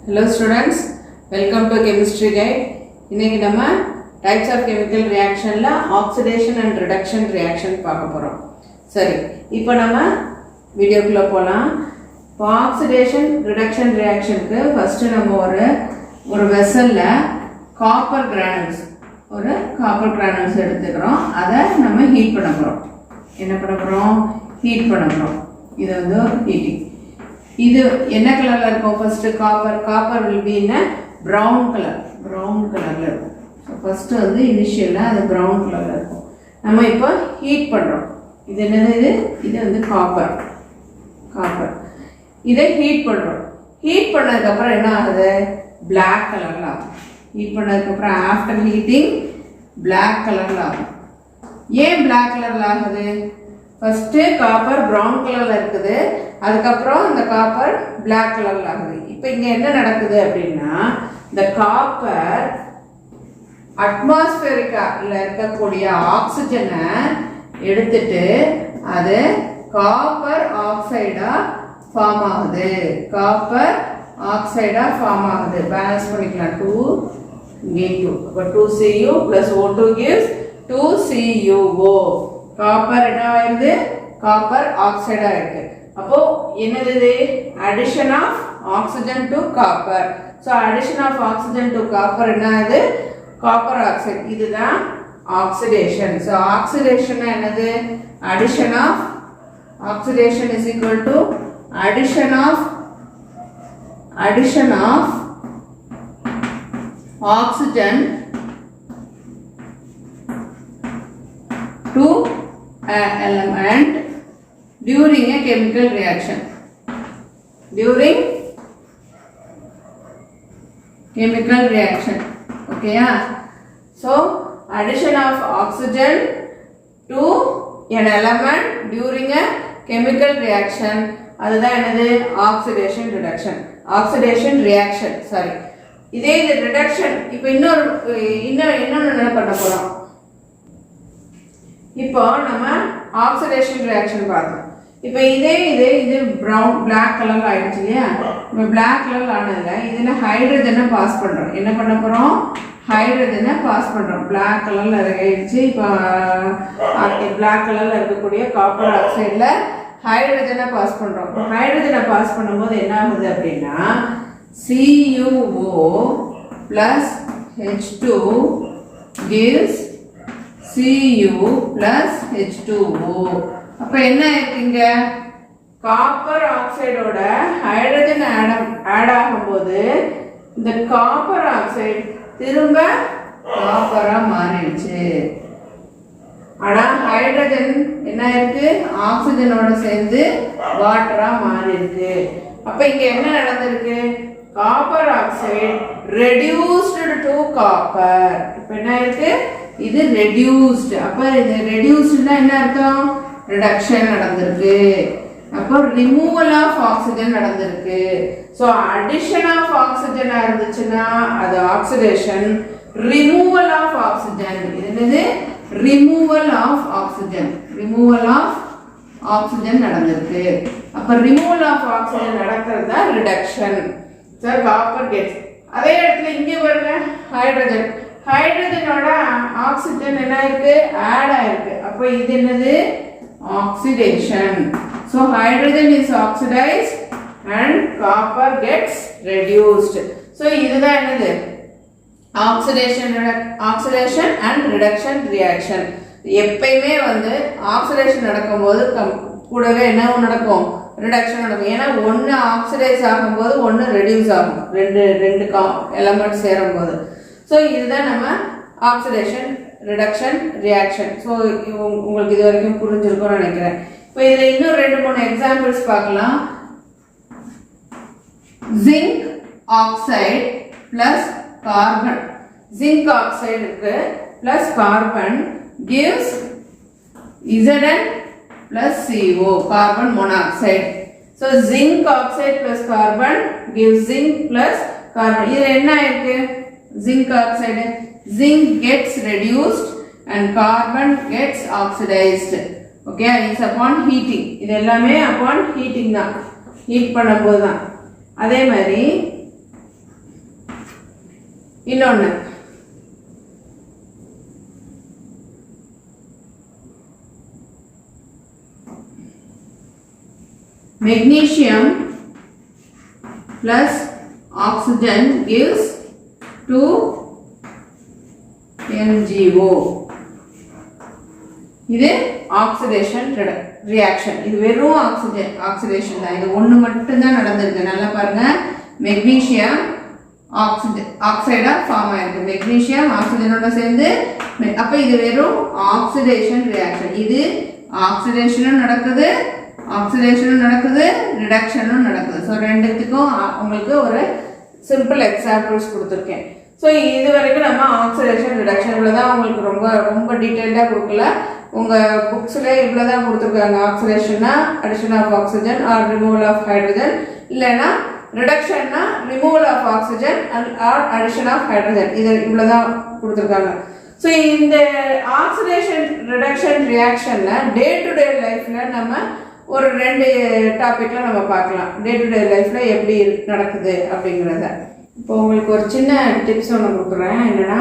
Hello students, welcome to chemistry guide. இன்னைக்கு நம்ம types of chemical reactionல oxidation and reduction reaction பார்க்க போறோம். சரி, இப்போ நம்ம வீடியோக்குள்ள போலாம். oxidation reduction reactionக்கு first நம்ம ஒரு வெசல்ல copper granules எடுத்துக்கிறோம். அதை நம்ம ஹீட் பண்ண போறோம். என்ன பண்ண போறோம்? ஹீட் பண்ண போறோம். இது வந்து ஹீட்டிங். இது என்ன கலர்ல இருக்கும்? First copper will be in a brown கலர்ல இருக்கும். ஃபர்ஸ்ட் வந்து இனிஷியலா அது brown கலர்ல இருக்கும். நம்ம இப்போ ஹீட் பண்றோம். இது என்னது? இது வந்து காப்பர். இதை ஹீட் பண்றோம். ஹீட் பண்ணதுக்கு அப்புறம் என்ன ஆகுது? black கலர்ல ஆகும். ஹீட் பண்ணதுக்கு அப்புறம் ஆஃப்டர் ஹீட்டிங் black கலர்ல ஆகும். ஏன் black கலர்ல ஆகுது? ஃபர்ஸ்ட் காப்பர் பிரவுன் கலர்ல இருக்குது, அதுக்கப்புறம் இந்த காப்பர் பிளாக் கலர்ல ஆகுது. இப்போ இங்க என்ன நடக்குது அப்படின்னா, இந்த காப்பர் அட்மாஸ்பியரிக்ல இருக்கக்கூடிய ஆக்சிஜனை எடுத்துட்டு அது காப்பர் ஆக்சைடா ஃபார்ம் ஆகுது. பேலன்ஸ் பண்ணிக்கலாம். 2 இங்கே 2. அப்போ 2Cu plus O2 gives 2CuO. Copper என்ன ஆயிருது? காப்பர் ஆக்சைடா இருக்கு. அப்போ என்னது? Addition of oxygen to copper. So addition of oxygen to copper என்ன ஆகுது? Copper oxide. இதுதான் ஆக்சிடேஷன். சோ ஆக்சிடேஷன் என்னது? Addition of oxidation is equal to addition of oxygen to element during a chemical reaction. Okay, yeah. So addition of oxygen to an element during a chemical reaction, அதுதான் என்னது? oxidation reaction. Sorry, இதே reduction. இப்போ இன்னொன்னு என்ன பண்ண போறோம்? இப்போ நம்ம ஆக்சிடேஷன் ரியாக்ஷன் பார்த்தோம். இப்போ இது black கலர்ல ஆயிடுச்சு இல்லையா? நம்ம black கலர்ல ஆனதுல இதுல ஹைட்ரஜனை பாஸ் பண்றோம். என்ன பண்ண போறோம்? ஹைட்ரஜனை பாஸ் பண்றோம். black கலர்ல ஆயிடுச்சு. இப்போ black கலர்ல இருக்கக்கூடிய காப்பர் ஆக்சைடுல ஹைட்ரஜனை பாஸ் பண்றோம். ஹைட்ரஜனை பாஸ் பண்ணும்போது என்ன ஆகுது அப்படின்னா, CuO plus H2 gives Cu plus H2O. அப்ப என்ன இருக்குங்க? காப்பர் ஆக்சைடோட ஹைட்ரஜன் ஆட் ஆகும்போது இந்த காப்பர் ஆக்சைடு திரும்ப காப்பரா மாறிடுச்சு. ஆனா ஹைட்ரஜன் என்ன இருக்கு? ஆக்சிஜனோட சேர்ந்து வாட்டரா மாறி இருக்கு. அப்ப இங்க என்ன நடந்திருக்கு? Copper oxide reduced to copper. இப்ப என்ன இருக்கு? இது ரெடியூஸ்ட். அப்ப இது ரெடியூஸ்ட்னா என்ன அர்த்தம்? ரிடக்ஷன் நடந்திருக்கு. அப்ப ரிமூவல் ஆஃப் ஆக்சிஜன் நடந்திருக்கு. சோ அடிஷன் ஆஃப் ஆக்சிஜன் இருந்துச்சுன்னா அது ஆக்சிடேஷன். ரிமூவல் ஆஃப் ஆக்சிஜன் இது என்னது? ரிமூவல் ஆஃப் ஆக்சிஜன் நடந்திருக்கு. அப்ப ரிமூவல் ஆஃப் ஆக்சிஜன் நடக்கிறது தான் ரிடக்ஷன். So copper gets. அதே இடத்துல இங்க பாருங்க, ஹைட்ரஜனோட ஆக்சிஜன் என்ன இருக்கு? ஆட் ஆயிருக்கு. அப்ப இது என்னது? Oxidation. So hydrogen is oxidized and copper gets reduced. So இதுதான் என்னது? oxidation and reduction reaction. எப்பயுமே வந்து ஆக்சிடேஷன் நடக்கும்போது கூடவே என்ன நடக்கும்? ரிடக்ஷன் நடக்கும். ஏன்னா ஒன்னு ஆக்சிடைஸ் ஆகும்போது ஒன்னு ரெடியூஸ் ஆகும். ரெண்டு எலிமெண்ட் சேரும்போது. ஸோ இதுதான் நம்ம ஆக்சிடேஷன் ரிடக்ஷன் ரியாக்ஷன். ஸோ உங்களுக்கு இது வரைக்கும் புரிஞ்சிருக்கும்னு நினைக்கிறேன். இப்போ இதில் இன்னும் 2-3 எக்ஸாம்பிள்ஸ் பார்க்கலாம். Zinc oxide plus carbon. Zinc oxide இருக்கு plus carbon gives Zn plus CO, carbon monoxide. So zinc oxide plus carbon gives zinc plus carbon. இதில் என்ன இருக்கு? zinc oxide, zinc gets reduced and carbon gets oxidized. Okay, it's upon heating. இது எல்லாமே upon heating தான். Heat பண்ணும்போது தான். அதே மாதிரி இன்னொன்று magnesium plus oxygen gives 2 MgO. இது ஆக்சிடேஷன் ரியாக்ஷன். இது வெறும் ஆக்சிடேஷன் தான். இது ஒன்று மட்டும்தான் நடந்திருக்கு. நல்லா பாருங்க, மெக்னீசியம் ஆக்சைடா ஃபார்ம் ஆயிருக்கு. மெக்னீசியம் ஆக்சிஜனோட சேர்ந்து, அப்ப இது வெறும் ஆக்சிடேஷன் ரியாக்ஷன். இது ஆக்சிடேஷனும் நடக்குது, ரிடக்ஷனும் நடக்குது. ஸோ ரெண்டுத்துக்கும் உங்களுக்கு ஒரு சிம்பிள் எக்ஸாம்பிள்ஸ் கொடுத்துருக்கேன். ஸோ இது வரைக்கும் நம்ம ஆக்சிடேஷன் ரிடக்ஷன் இவ்வளோதான். உங்களுக்கு ரொம்ப டீட்டெயில்டாக கொடுக்கல. உங்கள் புக்ஸில் இவ்வளோ தான் கொடுத்துருக்காங்க. ஆக்சிடேஷன்னா addition of oxygen or removal of hydrogen, இல்லைன்னா ரிடக்ஷன்னா removal of oxygen or addition of hydrogen. இது இவ்வளோ தான் கொடுத்துருக்காங்க. ஸோ இந்த ஆக்சிடேஷன் ரிடக்ஷன் ரியாக்ஷனில் டே டு டே லைஃப்பில் நம்ம ஒரு 2 டாப்பிக்கில் நம்ம பார்க்கலாம். டே டு டே லைஃப்பில் எப்படி நடக்குது அப்படிங்கிறத. இப்போ உங்களுக்கு ஒரு சின்ன டிப்ஸ் ஒன்று கொடுக்குறேன். என்னென்னா,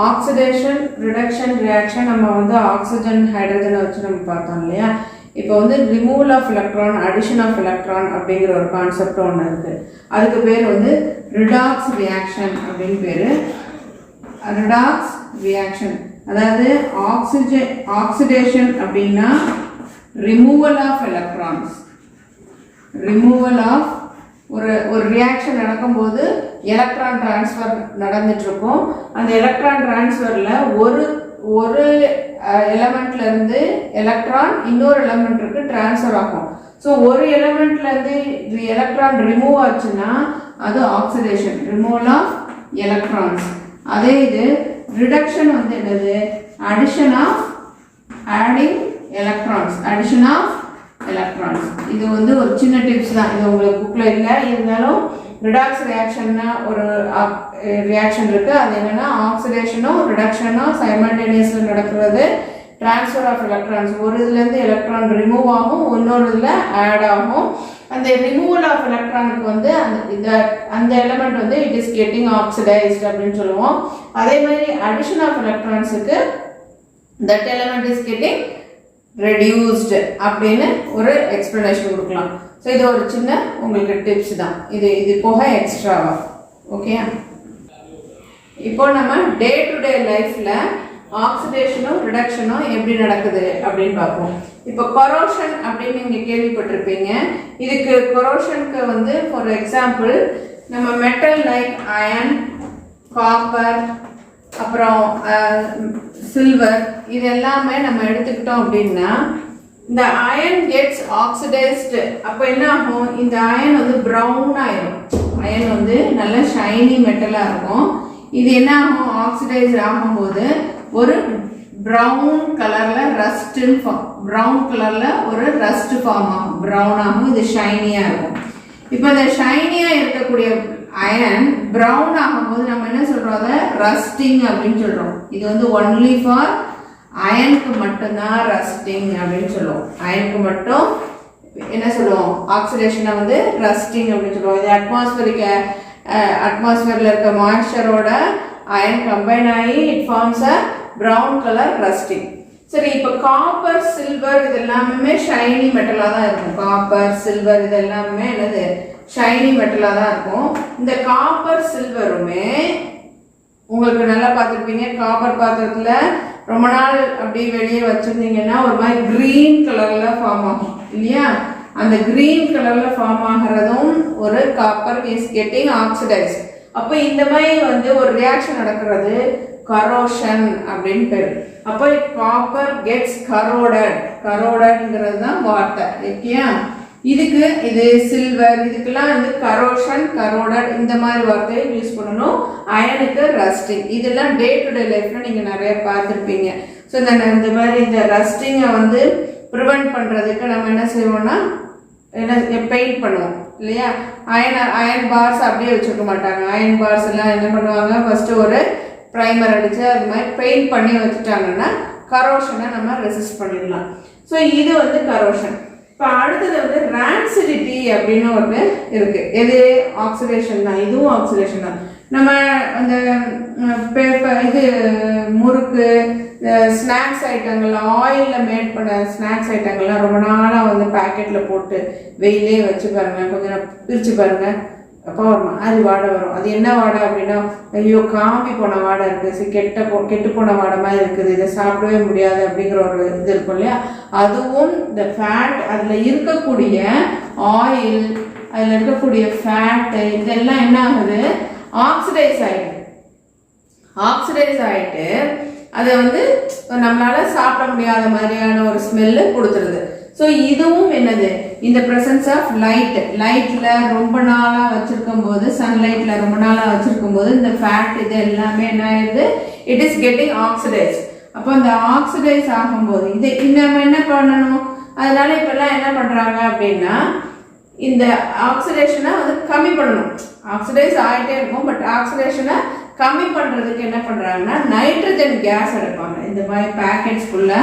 ஆக்சிடேஷன் ரிடக்ஷன் ரியாக்ஷன் நம்ம வந்து ஆக்சிஜன் ஹைட்ரஜனை வச்சு நம்ம பார்த்தோம் இல்லையா. இப்போ வந்து removal of electron addition of electron அப்படிங்கிற ஒரு கான்செப்ட் ஒன்று இருக்குது. அதுக்கு பேர் வந்து ரிடாக்ஸ் ரியாக்ஷன் அப்படின்னு பேர். ரிடாக்ஸ் ரியாக்ஷன் அதாவது ஆக்சிடேஷன் அப்படின்னா removal of electrons. Removal of ஒரு ரியாக்ஷன் நடக்கும்போது எலக்ட்ரான் டிரான்ஸ்ஃபர் நடந்துட்டு இருக்கும். அந்த எலக்ட்ரான் டிரான்ஸ்ஃபரில் ஒரு எலமெண்ட்ல இருந்து எலக்ட்ரான் இன்னொரு எலமெண்ட்டுக்கு டிரான்ஸ்ஃபர் ஆகும். ஸோ ஒரு எலமெண்ட்ல இருந்து எலக்ட்ரான் ரிமூவ் ஆச்சுன்னா அது ஆக்சிடேஷன், ரிமூவல் ஆஃப் எலக்ட்ரான்ஸ். அதே இது ரிடக்ஷன் வந்து என்னது, addition of adding electrons, addition of electrons. இது வந்து ஒரு சின்ன டிப்ஸ் தான். இது உங்களுக்கு புக்கில் இல்லை, இருந்தாலும் ரிடாக்ஸ் ரியாக்ஷன்னா ஒரு ரியாக்ஷன் இருக்குது. அது என்னென்னா ஆக்சிடேஷனும் ரிடக்ஷனும் சைமல்டேனியஸில் நடக்கிறது. டிரான்ஸ்ஃபர் ஆஃப் எலக்ட்ரான்ஸ், ஒரு இதுலேருந்து எலக்ட்ரான் ரிமூவ் ஆகும், இன்னொரு இதில் ஆட் ஆகும். அந்த ரிமூவல் ஆஃப் எலக்ட்ரானுக்கு வந்து அந்த எலமெண்ட் வந்து இட் இஸ் கெட்டிங் ஆக்சிடைஸ்ட் அப்படின்னு சொல்லுவோம். அதே மாதிரி அடிஷன் ஆஃப் எலக்ட்ரான்ஸுக்கு that element is getting reduced அப்படின்னு ஒரு எக்ஸ்பிளனேஷன் கொடுக்கலாம். ஸோ இது ஒரு சின்ன உங்களுக்கு டிப்ஸ் தான். இது போக எக்ஸ்ட்ராவா. ஓகே, இப்போ நம்ம டே டு டே லைஃப்பில் ஆக்சிடேஷனும் ரிடக்ஷனும் எப்படி நடக்குது அப்படின்னு பார்ப்போம். இப்போ கொரோஷன் அப்படின்னு நீங்கள் கேள்விப்பட்டிருப்பீங்க. இதுக்கு கொரோஷனுக்கு வந்து ஃபார் எக்ஸாம்பிள் நம்ம மெட்டல் லைக் அயன், காப்பர், அப்புறம் சில்வர், இது எல்லாமே நம்ம எடுத்துக்கிட்டோம் அப்படின்னா இந்த அயன் கெட்ஸ் ஆக்சிடைஸ்டு. அப்போ என்ன ஆகும், இந்த அயன் வந்து ப்ரௌன் ஆயிரும். அயன் வந்து நல்ல ஷைனி மெட்டலாக இருக்கும். இது என்ன ஆகும், ஆக்சிடைஸ் ஆகும்போது ஒரு ப்ரௌன் கலரில் ப்ரௌன் கலரில் ஒரு ரஸ்ட் ஃபார்ம் ஆகும், ப்ரௌன் ஆகும். இது ஷைனியாக இருக்கும். இப்போ இந்த ஷைனியாக இருக்கக்கூடிய அயன் ப்ரௌன் ஆகும்போது நம்ம என்ன சொல்கிறோம், அதை ரஸ்டிங் அப்படின்னு சொல்கிறோம். இது வந்து ஒன்லி ஃபார் அயனுக்கு மட்டும்தான் ரஸ்டிங் அப்படின்னு சொல்லுவோம். அயனுக்கு மட்டும் என்ன சொல்லுவோம், ஆக்சிடேஷனை வந்து ரஸ்டிங் அப்படின்னு சொல்லுவோம். இது அட்மாஸ்பியரில் இருக்க மாய்ஸ்சரோட அயன் கம்பைன் ஆகி it forms a brown colour rusting. சரி, இப்போ காப்பர், சில்வர் இது எல்லாமே ஷைனி மெட்டலாக தான் இருக்கும். காப்பர், சில்வர் இது எல்லாமே என்னது, ஷைனி மெட்டலாக தான் இருக்கும். இந்த காப்பர் சில்வருமே உங்களுக்கு நல்லா பார்த்துருப்பீங்க. காப்பர் பாத்திரத்தில் ரொம்ப நாள் அப்படியே வெளியே வச்சுருந்தீங்கன்னா ஒரு மாதிரி க்ரீன் கலரில் ஃபார்ம் ஆகும் இல்லையா. அந்த க்ரீன் கலரில் ஃபார்ம் ஆகிறதும் ஒரு காப்பர் இஸ் கெட்டிங் ஆக்சிடைஸ். அப்போ இந்த மாதிரி வந்து ஒரு ரியாக்ஷன் நடக்கிறது கரோஷன் அப்படின்னு பேர். அப்போ காப்பர் கெட்ஸ் கரோடட்ங்கிறது தான் வார்த்தை இல்லையா. இதுக்கு இது சில்வர், இதுக்கெல்லாம் வந்து கரோஷன், கரோடட் இந்த மாதிரி வார்த்தையை யூஸ் பண்ணணும். அயனுக்கு ரஸ்டிங். இதெல்லாம் டே டு டே லைஃப்ல நீங்க நிறைய பார்த்துருப்பீங்க. ஸோ இந்த மாதிரி இந்த ரஸ்டிங்கை வந்து ப்ரிவெண்ட் பண்றதுக்கு நம்ம என்ன செய்வோம்னா பெயிண்ட் பண்ணுவோம் இல்லையா. அயன் பார்ஸ் அப்படியே வச்சுக்க மாட்டாங்க. அயன் பார்ஸ் எல்லாம் என்ன பண்ணுவாங்க, ஃபர்ஸ்ட் ஒரு ப்ரைமர் அடிச்சு அது மாதிரி பெயிண்ட் பண்ணி வச்சுட்டாங்கன்னா கரோஷனை நம்ம ரெசிஸ்ட் பண்ணிடலாம். ஸோ இது வந்து கரோஷன். இப்போ அடுத்தது வந்து ரான்சிடிட்டி அப்படின்னு ஒன்று இருக்கு. எது, ஆக்சிடேஷன் தான். இதுவும் ஆக்சிடேஷன் தான். நம்ம அந்த இது முறுக்கு ஸ்நாக்ஸ் ஐட்டங்கள் ஆயிலில் மேட் பண்ண ஸ்நாக்ஸ் ஐட்டங்கள்லாம் ரொம்ப நாளாக வந்து பேக்கெட்டில் போட்டு வெயிலே வச்சு பாருங்கள், கொஞ்சம் பிரித்து பாருங்கள், அப்போ வருமா அது வாடை வரும். அது என்ன வாடை அப்படின்னா, ஐயோ காம்பி போன வாடை இருக்குது, கெட்டு போன வாடை மாதிரி இருக்குது, இதை சாப்பிடவே முடியாது அப்படிங்கிற ஒரு இது இருக்கும் இல்லையா. அதுவும் இந்த ஃபேட், அதில் இருக்கக்கூடிய ஆயில், அதில் இருக்கக்கூடிய ஃபேட்டு இதெல்லாம் என்ன ஆகுது, ஆக்சிடைஸ் ஆகிட்டு அதை வந்து நம்மளால சாப்பிட முடியாத மாதிரியான ஒரு ஸ்மெல்லு கொடுத்துருது. ஸோ இதுவும் என்னது, இந்த ப்ரெசன்ஸ் ஆஃப் லைட்டில் ரொம்ப நாளாக வச்சுருக்கும் போது, சன்லைட்டில் ரொம்ப நாளாக வச்சுருக்கும் போது இந்த ஃபேட் இது எல்லாமே என்ன ஆயிடுது, இட் இஸ் கெட்டிங் ஆக்சிடைஸ். அப்போ இந்த ஆக்சிடைஸ் ஆகும்போது இதை நம்ம என்ன பண்ணணும், அதனால இப்போல்லாம் என்ன பண்ணுறாங்க அப்படின்னா இந்த ஆக்சிடேஷனை வந்து கம்மி பண்ணணும். ஆக்சிடைஸ் ஆகிட்டே இருக்கும், பட் ஆக்சிடேஷனை கம்மி பண்ணுறதுக்கு என்ன பண்ணுறாங்கன்னா நைட்ரஜன் கேஸ் எடுப்பாங்க. இந்த மாதிரி பேக்கெட்ஸ்குள்ளே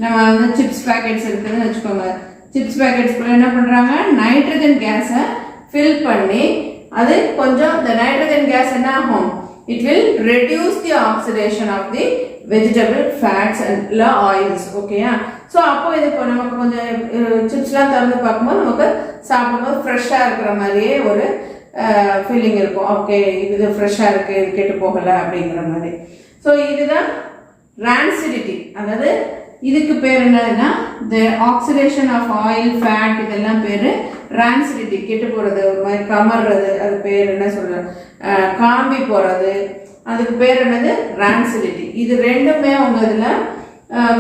நம்ம வந்து சிப்ஸ் பேக்கெட்ஸ் இருக்குதுன்னு வச்சுக்கோங்க, சிப்ஸ் பேக்கெட்ஸ்குள்ளே என்ன பண்ணுறாங்க, நைட்ரஜன் கேஸை ஃபில் பண்ணி, அது கொஞ்சம் இந்த நைட்ரஜன் கேஸ் என்ன ஆகும், it will reduce the oxidation of the vegetable fats and oils. ஓகேயா. ஸோ அப்போ இது இப்போ நமக்கு கொஞ்சம் சிப்ஸ்லாம் திறந்து பார்க்கும்போது நமக்கு சாப்பிடும்போது ஃப்ரெஷ்ஷாக இருக்கிற மாதிரியே ஒரு ஃபீலிங் இருக்கும். ஓகே இது ஃப்ரெஷ்ஷாக இருக்குது, இது கெட்டு போகலை அப்படிங்கிற மாதிரி. ஸோ இதுதான் ரான்சிடிட்டி. அதாவது இதுக்கு பேர் என்னன்னா the oxidation of oil fat, இதெல்லாம் பேர் ரான்சிடிட்டி. கெட்டு போகிறது, ஒரு மாதிரி கமர்றது, அது பேர் என்ன சொல்கிறது, காம்பி போகிறது, அதுக்கு பேர் என்னது ரான்சிடிட்டி. இது ரெண்டுமே உங்க இதில்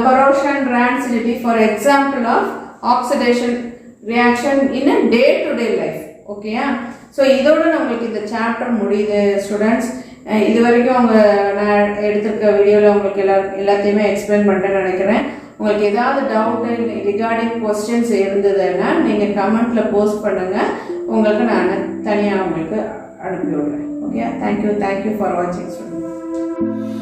corrosion, rancidity for example of oxidation reaction in a day-to-day life. ஓகேயா. ஸோ இதோட நம்மளுக்கு இந்த சாப்டர் முடியுது ஸ்டூடெண்ட்ஸ். இது வரைக்கும் நான் எடுத்திருக்க வீடியோவில் உங்களுக்கு எல்லாத்தையுமே எக்ஸ்பிளைன் பண்ணிட்டேன்னு நினைக்கிறேன். உங்களுக்கு ஏதாவது டவுட் ரிகார்டிங் கொஸ்டின்ஸ் இருந்ததுன்னா நீங்கள் கமெண்ட்டில் போஸ்ட் பண்ணுங்கள், உங்களுக்கு நான் தனியாக உங்களுக்கு அனுப்பி விடுறேன். ஓகே, தேங்க்யூ ஃபார் வாட்சிங் ஸ்டூடெண்ட்.